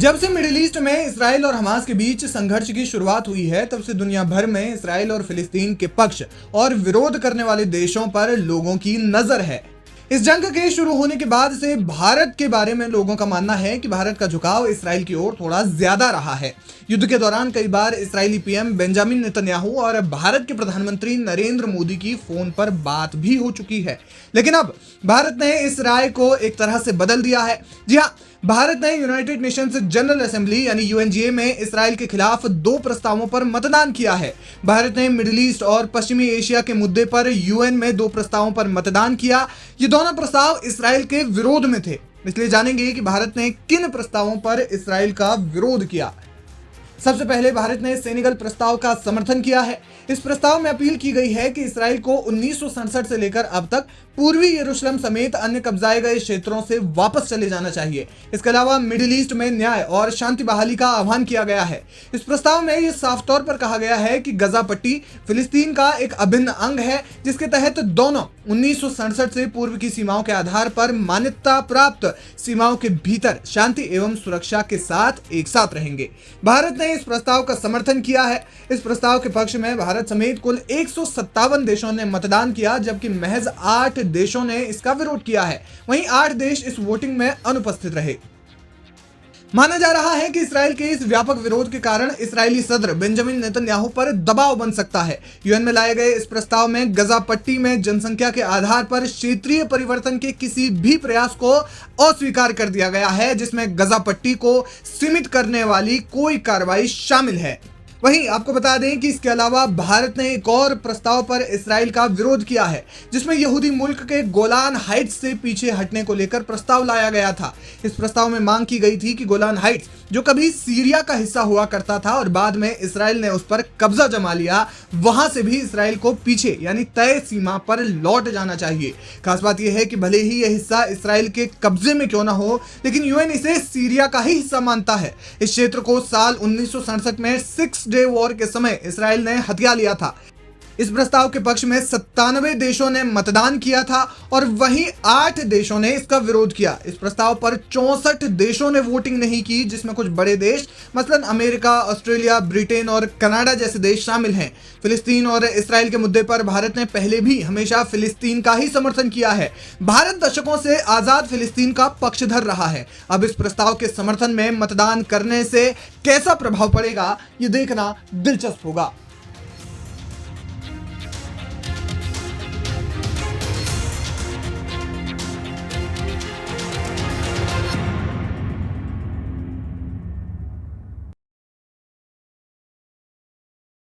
जब से middle east में इसराइल और हमास के बीच संघर्ष की शुरुआत हुई है, तब से दुनिया भर में इसराइल और फिलिस्तीन के पक्ष और विरोध करने वाले देशों पर लोगों की नजर है। इस जंग के शुरू होने के बाद से भारत के बारे में लोगों का मानना है कि भारत का झुकाव इसराइल की ओर थोड़ा ज्यादा रहा है। युद्ध के दौरान कई बार इसराइली पीएम बेंजामिन नेतन्याहू और भारत के प्रधानमंत्री नरेंद्र मोदी की फोन पर बात भी हो चुकी है, लेकिन अब भारत ने इस राय को एक तरह से बदल दिया है। जी हाँ, भारत ने यूनाइटेड नेशंस जनरल असेंबली यानी यूएनजीए में इसराइल के खिलाफ 2 प्रस्तावों पर मतदान किया है। भारत ने मिडिल ईस्ट और पश्चिमी एशिया के मुद्दे पर यूएन में 2 प्रस्तावों पर मतदान किया। ये दोनों प्रस्ताव इसराइल के विरोध में थे, इसलिए जानेंगे कि भारत ने किन प्रस्तावों पर इसराइल का विरोध किया। सबसे पहले भारत ने सेनेगल प्रस्ताव का समर्थन किया है। इस प्रस्ताव में अपील की गई है कि इसराइल को 1967 से लेकर अब तक पूर्वी यरूशलेम समेत अन्य कब्जाए गए क्षेत्रों से वापस चले जाना चाहिए। इसके अलावा मिडिल ईस्ट में न्याय और शांति बहाली का आह्वान किया गया है। इस प्रस्ताव में यह साफ तौर पर कहा गया है कि गजा पट्टी फिलिस्तीन का एक अभिन्न अंग है, जिसके तहत दोनों 1967 से पूर्व की सीमाओं के आधार पर मान्यता प्राप्त सीमाओं के भीतर शांति एवं सुरक्षा के साथ एक साथ रहेंगे। भारत ने इस प्रस्ताव का समर्थन किया है। इस प्रस्ताव के पक्ष में भारत समेत कुल 157 देशों ने मतदान किया, जबकि महज 8 देशों ने इसका विरोध किया है। वहीं 8 देश इस वोटिंग में अनुपस्थित रहे। माना जा रहा है कि इसराइल के इस व्यापक विरोध के कारण इसराइली सदर बेंजामिन नेतन्याहू पर दबाव बन सकता है। यूएन में लाए गए इस प्रस्ताव में गजा पट्टी में जनसंख्या के आधार पर क्षेत्रीय परिवर्तन के किसी भी प्रयास को अस्वीकार कर दिया गया है, जिसमें गजा पट्टी को सीमित करने वाली कोई कार्रवाई शामिल है। वहीं आपको बता दें कि इसके अलावा भारत ने एक और प्रस्ताव पर इसराइल का विरोध किया है, जिसमें यहूदी मुल्क के गोलान हाइट्स से पीछे हटने को लेकर प्रस्ताव लाया गया था। इस प्रस्ताव में मांग की गई थी कि गोलान हाइट्स, जो कभी सीरिया का हिस्सा हुआ करता था और बाद में इसराइल ने उस पर कब्जा जमा लिया, वहां से भी इसराइल को पीछे यानी तय सीमा पर लौट जाना चाहिए। खास बात यह है कि भले ही यह हिस्सा इसराइल के कब्जे में क्यों ना हो, लेकिन यूएन इसे सीरिया का ही हिस्सा मानता है। इस क्षेत्र को साल 1967 में 6 डे वॉर के समय इसराइल ने हथिया लिया था। इस प्रस्ताव के पक्ष में 97 देशों ने मतदान किया था और वहीं 8 देशों ने इसका विरोध किया। इस प्रस्ताव पर 64 देशों ने वोटिंग नहीं की, जिसमें कुछ बड़े देश मसलन अमेरिका, ऑस्ट्रेलिया, ब्रिटेन और कनाडा जैसे देश शामिल हैं। फिलिस्तीन और इसराइल के मुद्दे पर भारत ने पहले भी हमेशा फिलिस्तीन का ही समर्थन किया है। भारत दशकों से आजाद फिलिस्तीन का पक्षधर रहा है। अब इस प्रस्ताव के समर्थन में मतदान करने से कैसा प्रभाव पड़ेगा, ये देखना दिलचस्प होगा।